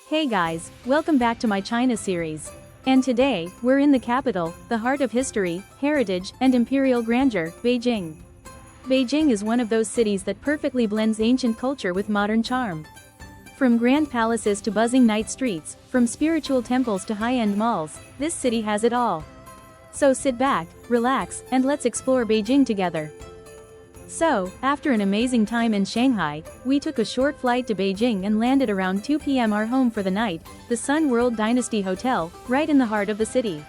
Hey guys, welcome back to my China series. And today, we're in the capital, the heart of history, heritage, and imperial grandeur, Beijing. Beijing is one of those cities that perfectly blends ancient culture with modern charm. From grand palaces to buzzing night streets, from spiritual temples to high-end malls, this city has it all. So sit back, relax, and let's explore Beijing together. So, after an amazing time in Shanghai, we took a short flight to Beijing and landed around 2 p.m. our home for the night, the Sun World Dynasty Hotel, right in the heart of the city.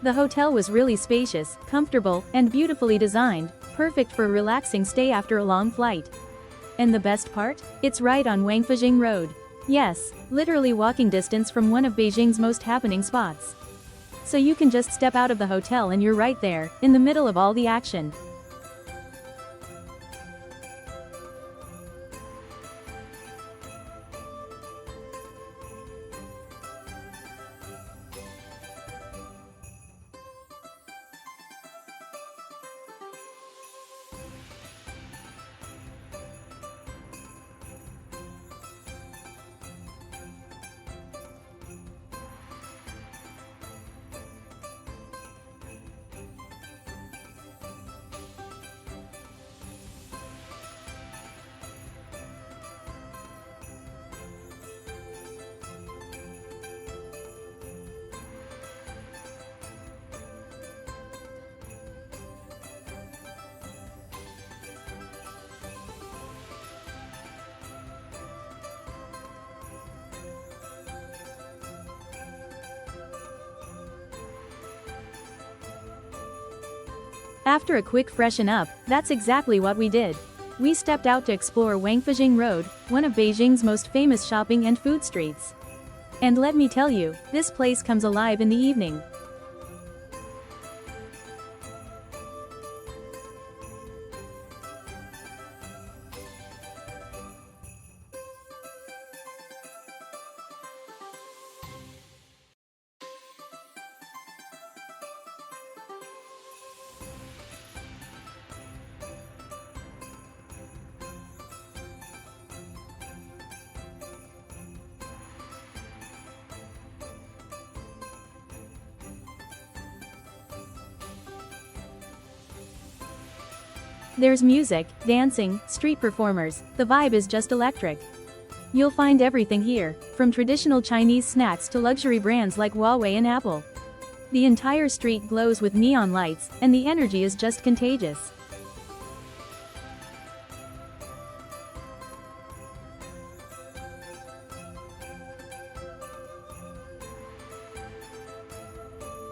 The hotel was really spacious, comfortable, and beautifully designed, perfect for a relaxing stay after a long flight. And the best part? It's right on Wangfujing Road. Yes, literally walking distance from one of Beijing's most happening spots. So you can just step out of the hotel and you're right there, in the middle of all the action. After a quick freshen up, that's exactly what we did. We stepped out to explore Wangfujing Road, one of Beijing's most famous shopping and food streets. And let me tell you, this place comes alive in the evening. There's music, dancing, street performers, the vibe is just electric. You'll find everything here, from traditional Chinese snacks to luxury brands like Huawei and Apple. The entire street glows with neon lights, and the energy is just contagious.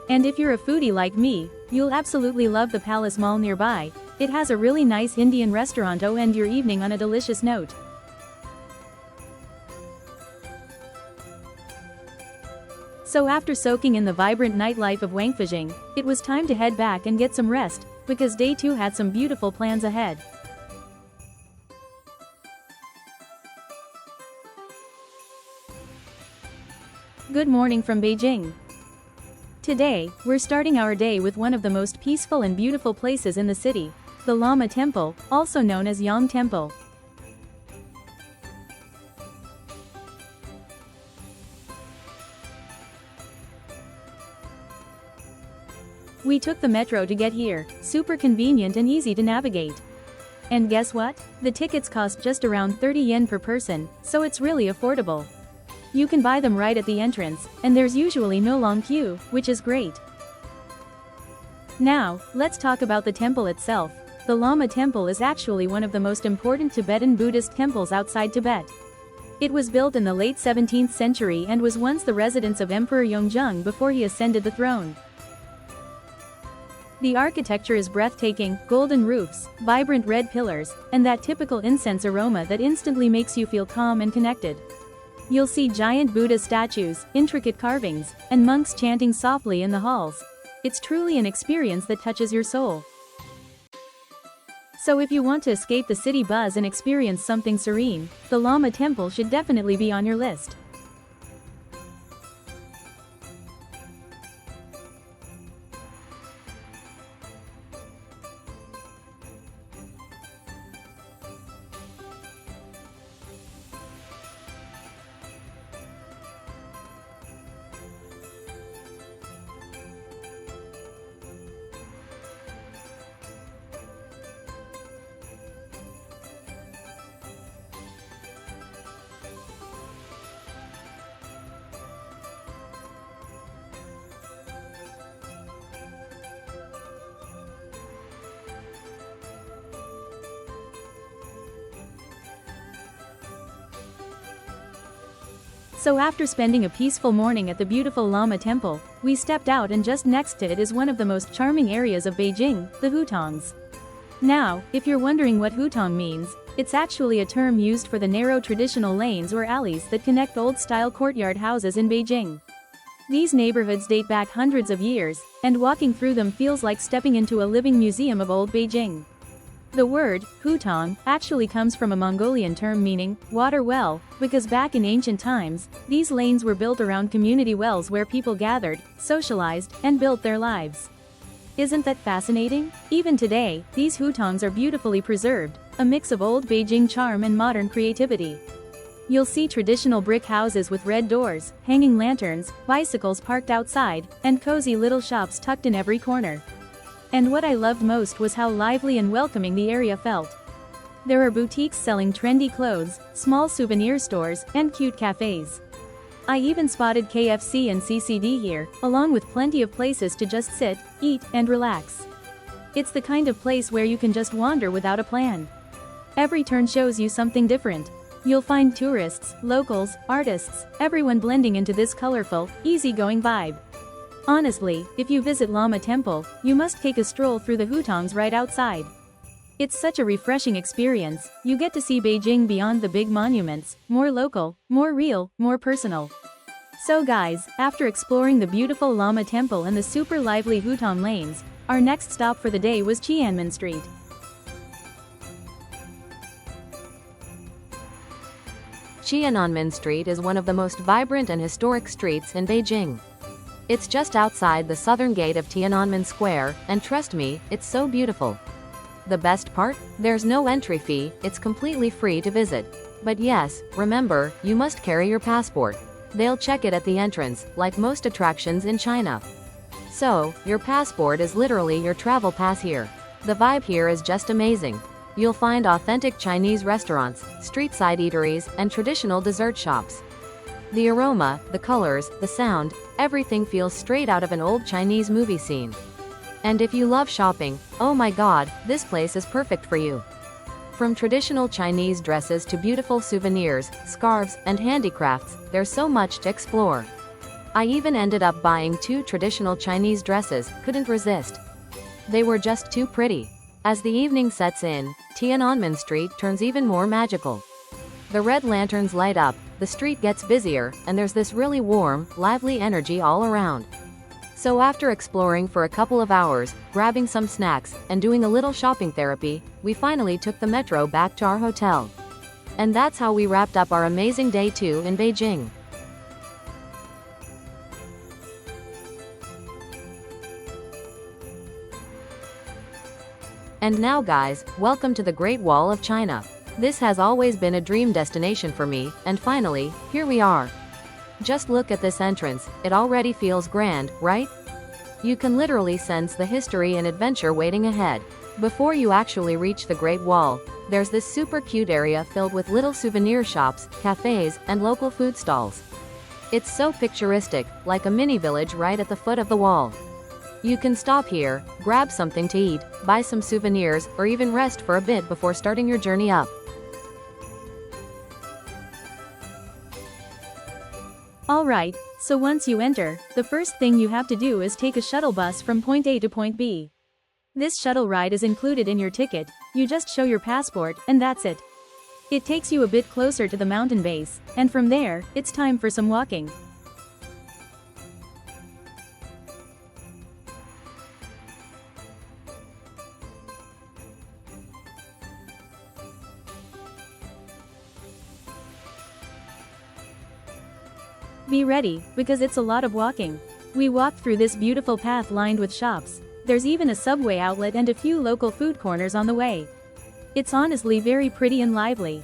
And if you're a foodie like me, you'll absolutely love the Palace Mall nearby. It has a really nice Indian restaurant to end your evening on a delicious note. So after soaking in the vibrant nightlife of Wangfujing, it was time to head back and get some rest, because day 2 had some beautiful plans ahead. Good morning from Beijing. Today, we're starting our day with one of the most peaceful and beautiful places in the city, the Lama Temple, also known as Yang Temple. We took the metro to get here, super convenient and easy to navigate. And guess what? The tickets cost just around 30 yen per person, so it's really affordable. You can buy them right at the entrance, and there's usually no long queue, which is great. Now, let's talk about the temple itself. The Lama Temple is actually one of the most important Tibetan Buddhist temples outside Tibet. It was built in the late 17th century and was once the residence of Emperor Yongjung before he ascended the throne. The architecture is breathtaking, golden roofs, vibrant red pillars, and that typical incense aroma that instantly makes you feel calm and connected. You'll see giant Buddha statues, intricate carvings, and monks chanting softly in the halls. It's truly an experience that touches your soul. So if you want to escape the city buzz and experience something serene, the Lama Temple should definitely be on your list. So after spending a peaceful morning at the beautiful Lama Temple, we stepped out, and just next to it is one of the most charming areas of Beijing, the hutongs. Now, if you're wondering what hutong means, it's actually a term used for the narrow traditional lanes or alleys that connect old-style courtyard houses in Beijing. These neighborhoods date back hundreds of years, and walking through them feels like stepping into a living museum of old Beijing. The word, hutong, actually comes from a Mongolian term meaning, water well, because back in ancient times, these lanes were built around community wells where people gathered, socialized, and built their lives. Isn't that fascinating? Even today, these hutongs are beautifully preserved, a mix of old Beijing charm and modern creativity. You'll see traditional brick houses with red doors, hanging lanterns, bicycles parked outside, and cozy little shops tucked in every corner. And what I loved most was how lively and welcoming the area felt. There are boutiques selling trendy clothes, small souvenir stores, and cute cafes. I even spotted KFC and CCD here, along with plenty of places to just sit, eat, and relax. It's the kind of place where you can just wander without a plan. Every turn shows you something different. You'll find tourists, locals, artists, everyone blending into this colorful, easygoing vibe. Honestly, if you visit Lama Temple, you must take a stroll through the hutongs right outside. It's such a refreshing experience. You get to see Beijing beyond the big monuments, more local, more real, more personal. So guys, after exploring the beautiful Lama Temple and the super lively hutong lanes, our next stop for the day was Tiananmen Street. Tiananmen Street is one of the most vibrant and historic streets in Beijing. It's just outside the southern gate of Tiananmen Square, and trust me, it's so beautiful. The best part? There's no entry fee, it's completely free to visit. But yes, remember, you must carry your passport. They'll check it at the entrance, like most attractions in China. So, your passport is literally your travel pass here. The vibe here is just amazing. You'll find authentic Chinese restaurants, street-side eateries, and traditional dessert shops. The aroma, the colors, the sound, everything feels straight out of an old Chinese movie scene. And if you love shopping, oh my god, this place is perfect for you. From traditional Chinese dresses to beautiful souvenirs, scarves, and handicrafts, there's so much to explore. I even ended up buying 2 traditional Chinese dresses, couldn't resist. They were just too pretty. As the evening sets in, Tiananmen Street turns even more magical. The red lanterns light up, the street gets busier, and there's this really warm, lively energy all around. So after exploring for a couple of hours, grabbing some snacks, and doing a little shopping therapy, we finally took the metro back to our hotel. And that's how we wrapped up our amazing day 2 in Beijing. And now guys, welcome to the Great Wall of China. This has always been a dream destination for me, and finally, here we are. Just look at this entrance, it already feels grand, right? You can literally sense the history and adventure waiting ahead. Before you actually reach the Great Wall, there's this super cute area filled with little souvenir shops, cafes, and local food stalls. It's so picturesque, like a mini village right at the foot of the wall. You can stop here, grab something to eat, buy some souvenirs, or even rest for a bit before starting your journey up. Alright, so once you enter, the first thing you have to do is take a shuttle bus from point A to point B. This shuttle ride is included in your ticket, you just show your passport, and that's it. It takes you a bit closer to the mountain base, and from there, it's time for some walking. Be ready, because it's a lot of walking. We walked through this beautiful path lined with shops. There's even a subway outlet and a few local food corners on the way. It's honestly very pretty and lively.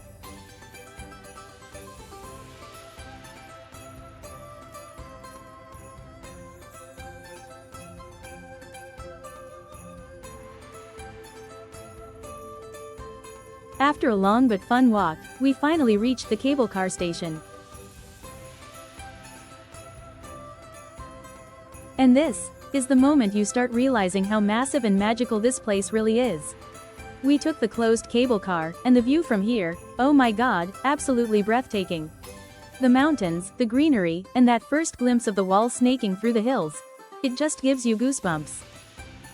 After a long but fun walk, we finally reached the cable car station. And this is the moment you start realizing how massive and magical this place really is. We took the closed cable car, and the view from here, oh my god, absolutely breathtaking. The mountains, the greenery, and that first glimpse of the wall snaking through the hills. It just gives you goosebumps.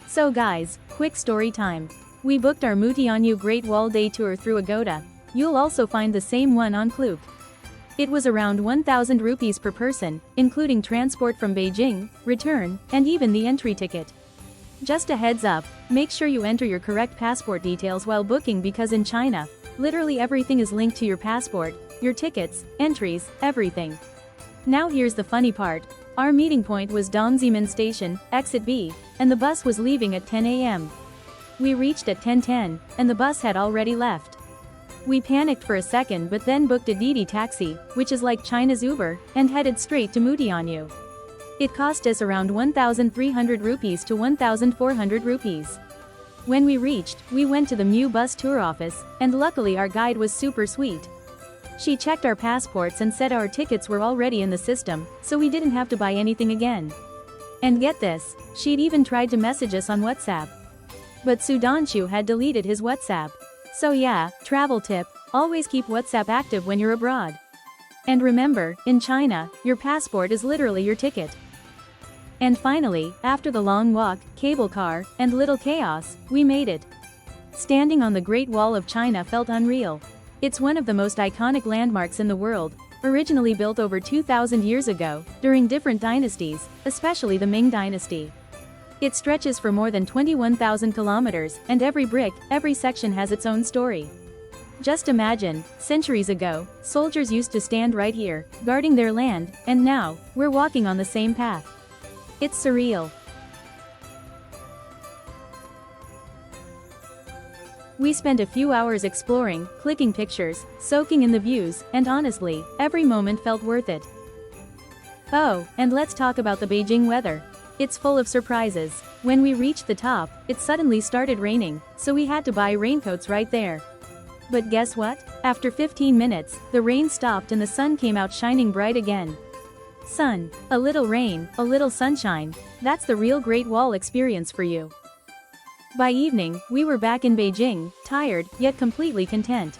So guys, quick story time. We booked our Mutianyu Great Wall day tour through Agoda. You'll also find the same one on Klook. It was around 1,000 rupees per person, including transport from Beijing, return, and even the entry ticket. Just a heads up, make sure you enter your correct passport details while booking because in China, literally everything is linked to your passport, your tickets, entries, everything. Now here's the funny part. Our meeting point was Dongximen Station, exit B, and the bus was leaving at 10 a.m. We reached at 10:10, and the bus had already left. We panicked for a second but then booked a Didi taxi, which is like China's Uber, and headed straight to Mutianyu. It cost us around 1,300 rupees to 1,400 rupees. When we reached, we went to the Mu bus tour office, and luckily our guide was super sweet. She checked our passports and said our tickets were already in the system, so we didn't have to buy anything again. And get this, she'd even tried to message us on WhatsApp. But Sudanshu had deleted his WhatsApp. So yeah, travel tip, always keep WhatsApp active when you're abroad. And remember, in China, your passport is literally your ticket. And finally, after the long walk, cable car, and little chaos, we made it. Standing on the Great Wall of China felt unreal. It's one of the most iconic landmarks in the world, originally built over 2,000 years ago, during different dynasties, especially the Ming dynasty. It stretches for more than 21,000 kilometers, and every brick, every section has its own story. Just imagine, centuries ago, soldiers used to stand right here, guarding their land, and now, we're walking on the same path. It's surreal. We spent a few hours exploring, clicking pictures, soaking in the views, and honestly, every moment felt worth it. Oh, and let's talk about the Beijing weather. It's full of surprises. When we reached the top, it suddenly started raining, so we had to buy raincoats right there. But guess what? After 15 minutes, the rain stopped and the sun came out shining bright again. Sun, a little rain, a little sunshine. That's the real Great Wall experience for you. By evening, we were back in Beijing, tired, yet completely content.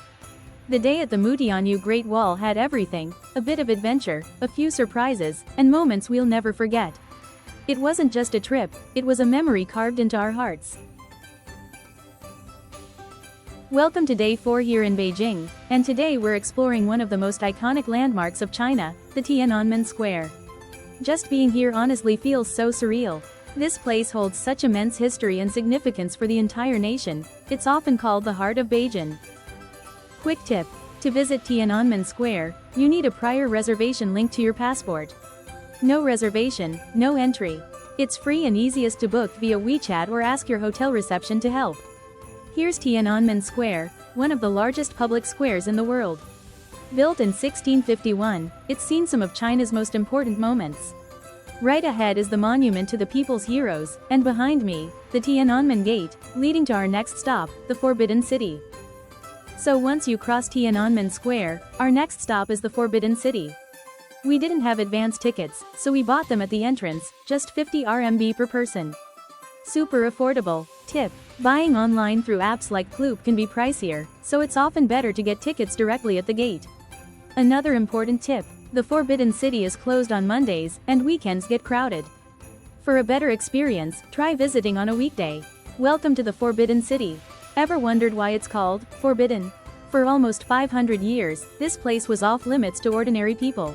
The day at the Mutianyu Great Wall had everything, a bit of adventure, a few surprises, and moments we'll never forget. It wasn't just a trip, it was a memory carved into our hearts. Welcome to day 4 here in Beijing, and today we're exploring one of the most iconic landmarks of China, the Tiananmen Square. Just being here honestly feels so surreal. This place holds such immense history and significance for the entire nation. It's often called the heart of Beijing. Quick tip: to visit Tiananmen Square, you need a prior reservation linked to your passport. No reservation, no entry. It's free and easiest to book via WeChat or ask your hotel reception to help. Here's Tiananmen Square, one of the largest public squares in the world. Built in 1651, it's seen some of China's most important moments. Right ahead is the monument to the people's heroes, and behind me, the Tiananmen Gate, leading to our next stop, the Forbidden City. So once you cross Tiananmen Square, our next stop is the Forbidden City. We didn't have advance tickets, so we bought them at the entrance, just 50 RMB per person. Super affordable. Tip: buying online through apps like Klook can be pricier, so it's often better to get tickets directly at the gate. Another important tip: the Forbidden City is closed on Mondays, and weekends get crowded. For a better experience, try visiting on a weekday. Welcome to the Forbidden City. Ever wondered why it's called Forbidden? For almost 500 years, this place was off limits to ordinary people.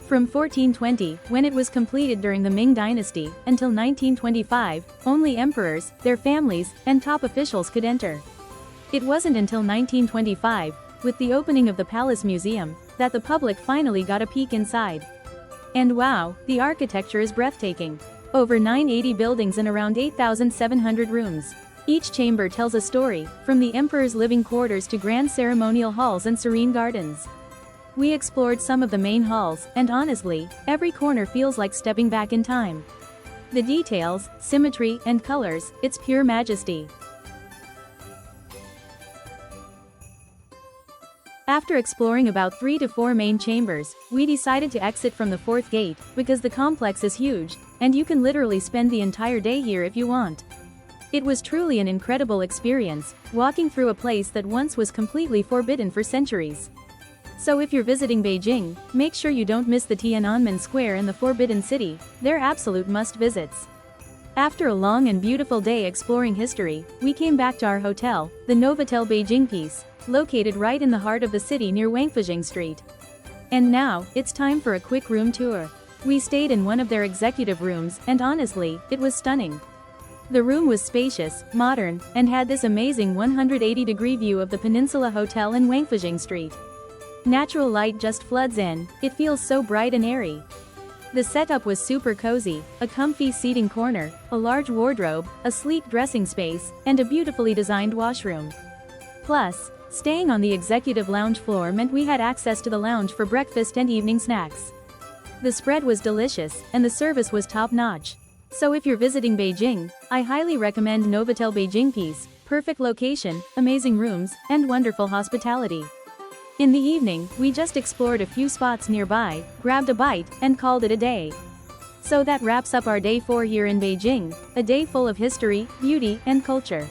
From 1420, when it was completed during the Ming Dynasty, until 1925, only emperors, their families, and top officials could enter. It wasn't until 1925, with the opening of the Palace Museum, that the public finally got a peek inside. And wow, the architecture is breathtaking. Over 980 buildings and around 8,700 rooms. Each chamber tells a story, from the emperor's living quarters to grand ceremonial halls and serene gardens. We explored some of the main halls, and honestly, every corner feels like stepping back in time. The details, symmetry, and colors, it's pure majesty. After exploring about 3 to 4 main chambers, we decided to exit from the 4th gate, because the complex is huge, and you can literally spend the entire day here if you want. It was truly an incredible experience, walking through a place that once was completely forbidden for centuries. So if you're visiting Beijing, make sure you don't miss the Tiananmen Square and the Forbidden City, they're absolute must-visits. After a long and beautiful day exploring history, we came back to our hotel, the Novotel Beijing Peace, located right in the heart of the city near Wangfujing Street. And now, it's time for a quick room tour. We stayed in one of their executive rooms, and honestly, it was stunning. The room was spacious, modern, and had this amazing 180-degree view of the Peninsula Hotel in Wangfujing Street. Natural light just floods in, it feels so bright and airy. The setup was super cozy, a comfy seating corner, a large wardrobe, a sleek dressing space, and a beautifully designed washroom. Plus, staying on the executive lounge floor meant we had access to the lounge for breakfast and evening snacks. The spread was delicious, and the service was top-notch. So if you're visiting Beijing, I highly recommend Novotel Beijing Peace, perfect location, amazing rooms, and wonderful hospitality. In the evening, we just explored a few spots nearby, grabbed a bite, and called it a day. So that wraps up our day 4 here in Beijing, a day full of history, beauty, and culture.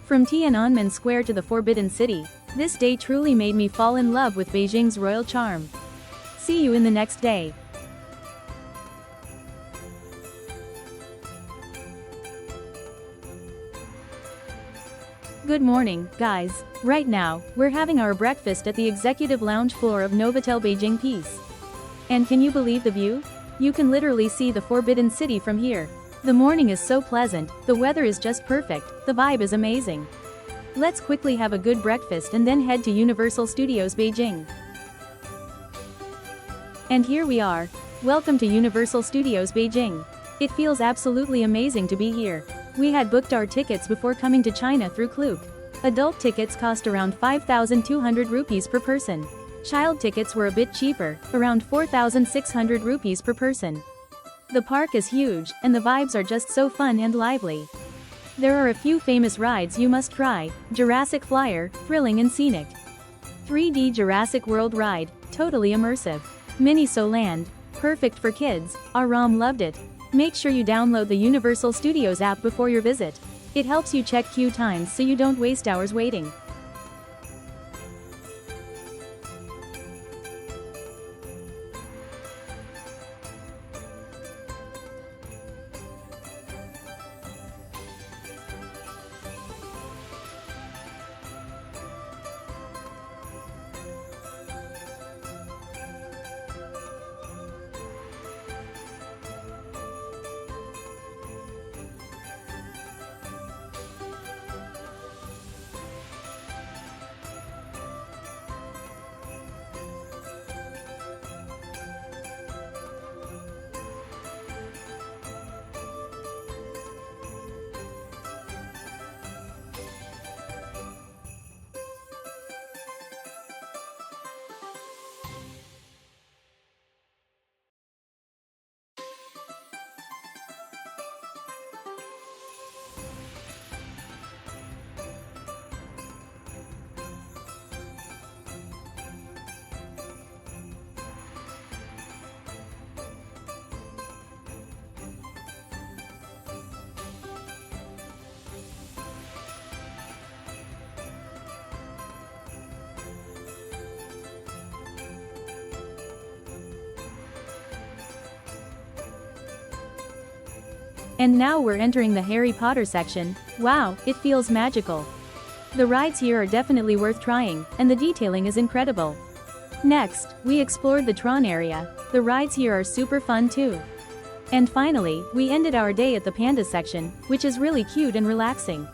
From Tiananmen Square to the Forbidden City, this day truly made me fall in love with Beijing's royal charm. See you in the next day. Good morning, guys. Right now, we're having our breakfast at the executive lounge floor of Novotel Beijing Peace. And can you believe the view? You can literally see the Forbidden City from here. The morning is so pleasant, the weather is just perfect, the vibe is amazing. Let's quickly have a good breakfast and then head to Universal Studios Beijing. And here we are. Welcome to Universal Studios Beijing. It feels absolutely amazing to be here. We had booked our tickets before coming to China through Klook. Adult tickets cost around 5,200 rupees per person. Child tickets were a bit cheaper, around 4,600 rupees per person. The park is huge, and the vibes are just so fun and lively. There are a few famous rides you must try: Jurassic Flyer, thrilling and scenic. 3D Jurassic World ride, totally immersive. Miniso Land, perfect for kids, our Rom loved it. Make sure you download the Universal Studios app before your visit. It helps you check queue times so you don't waste hours waiting. And now we're entering the Harry Potter section. Wow, it feels magical. The rides here are definitely worth trying, and the detailing is incredible. Next, we explored the Tron area. The rides here are super fun too. And finally, we ended our day at the Panda section, which is really cute and relaxing.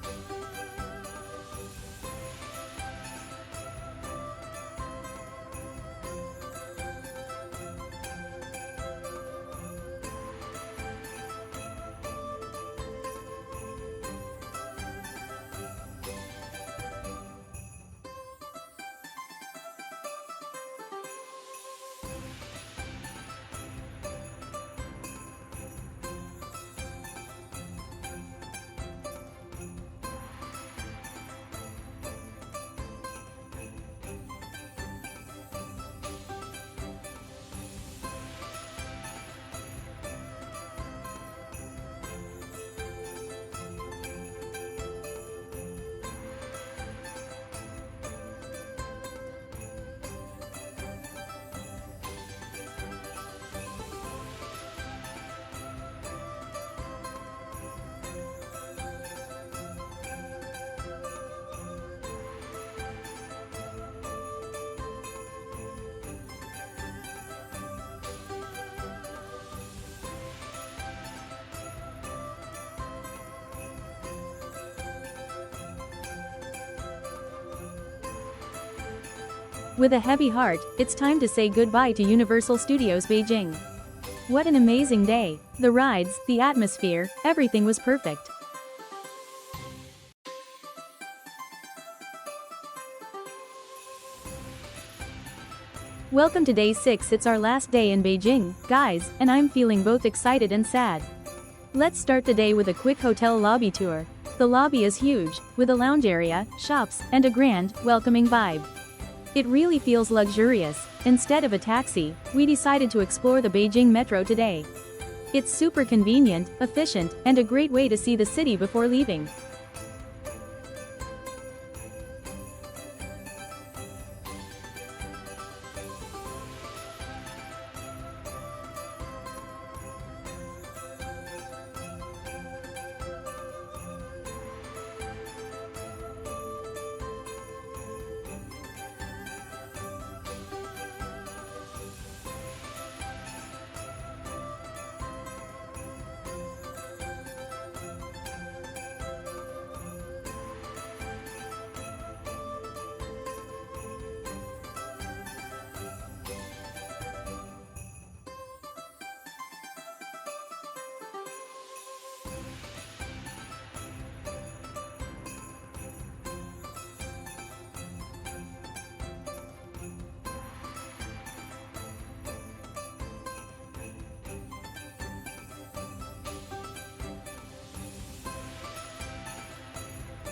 With a heavy heart, it's time to say goodbye to Universal Studios Beijing. What an amazing day! The rides, the atmosphere, everything was perfect. Welcome to day 6. It's our last day in Beijing, guys, and I'm feeling both excited and sad. Let's start the day with a quick hotel lobby tour. The lobby is huge, with a lounge area, shops, and a grand, welcoming vibe. It really feels luxurious. Instead of a taxi, we decided to explore the Beijing metro today. It's super convenient, efficient, and a great way to see the city before leaving.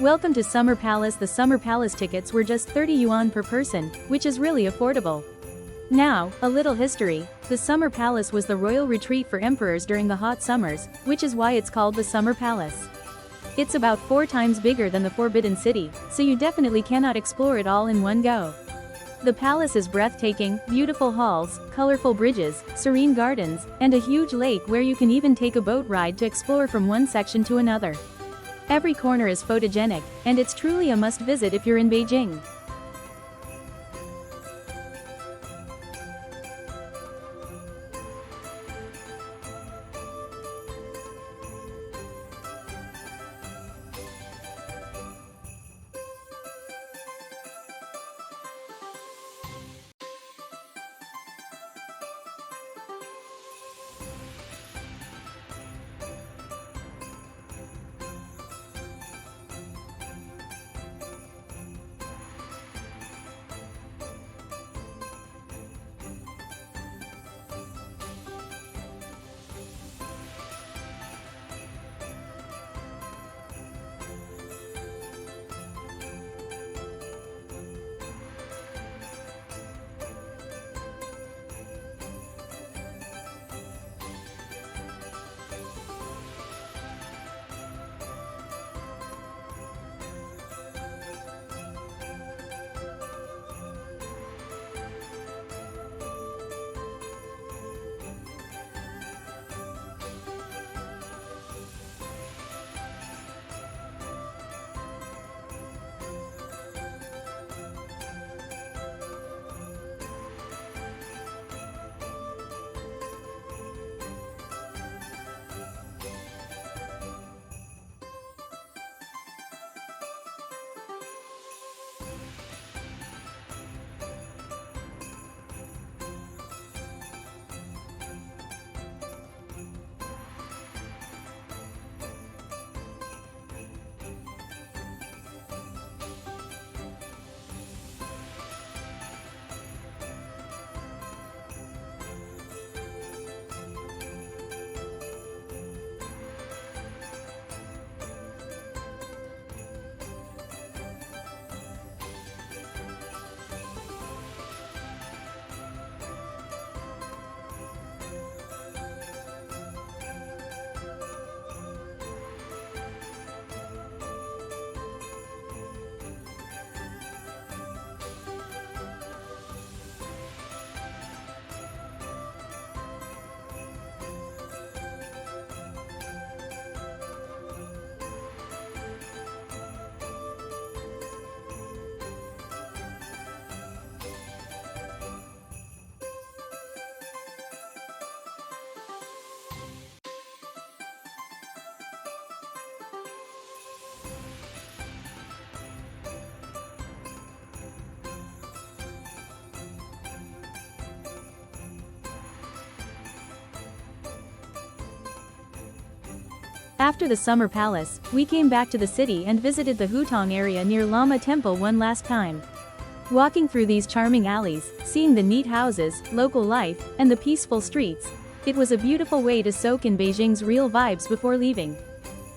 Welcome to Summer Palace. The Summer Palace tickets were just 30 yuan per person, which is really affordable. Now, a little history. The Summer Palace was the royal retreat for emperors during the hot summers, which is why it's called the Summer Palace. It's about 4 times bigger than the Forbidden City, so you definitely cannot explore it all in one go. The palace is breathtaking, beautiful halls, colorful bridges, serene gardens, and a huge lake where you can even take a boat ride to explore from one section to another. Every corner is photogenic, and it's truly a must-visit if you're in Beijing. After the Summer Palace, we came back to the city and visited the Hutong area near Lama Temple one last time. Walking through these charming alleys, seeing the neat houses, local life, and the peaceful streets, it was a beautiful way to soak in Beijing's real vibes before leaving.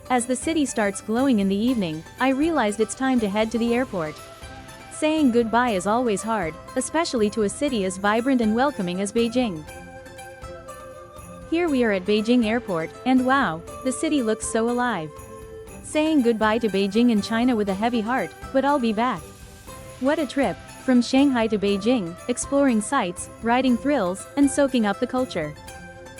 As the city starts glowing in the evening, I realized it's time to head to the airport. Saying goodbye is always hard, especially to a city as vibrant and welcoming as Beijing. Here we are at Beijing Airport, and wow, the city looks so alive. Saying goodbye to Beijing in China with a heavy heart, but I'll be back. What a trip, from Shanghai to Beijing, exploring sights, riding thrills, and soaking up the culture.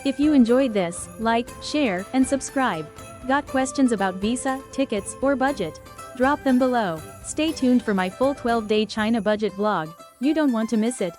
If you enjoyed this, like, share, and subscribe. Got questions about visa, tickets, or budget? Drop them below. Stay tuned for my full 12-day China budget vlog. You don't want to miss it.